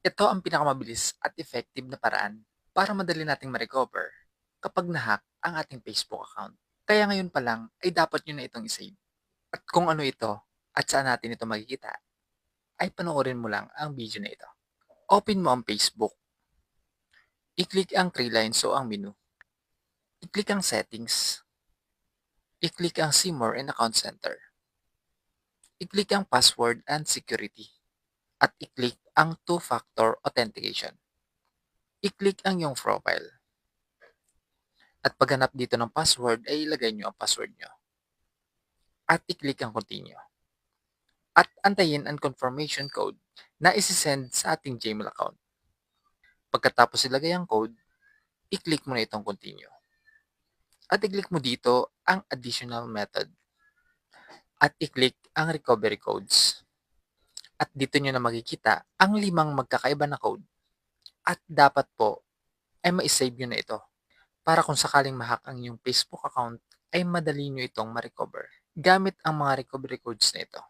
Ito ang pinakamabilis at effective na paraan para madali nating ma-recover kapag na-hack ang ating Facebook account. Kaya ngayon pa lang ay dapat nyo na itong isave. At kung ano ito at saan natin ito makikita, ay panoorin mo lang ang video na ito. Open mo ang Facebook. I-click ang 3 lines o ang menu. I-click ang settings. I-click ang See More and Account Center. I-click ang password and security. At i-click ang two-factor authentication. I-click ang iyong profile. At paghanap dito ng password ay ilagay nyo ang password nyo. At i-click ang continue. At antayin ang confirmation code na isi-send sa ating Gmail account. Pagkatapos ilagay ang code, i-click mo na itong continue. At i-click mo dito ang additional method. At i-click ang recovery codes. At dito nyo na makikita ang 5 magkakaiba na code. At dapat po ay ma-save nyo na ito para kung sakaling ma-hack ang iyong Facebook account ay madali nyo itong ma-recover gamit ang mga recovery codes na ito.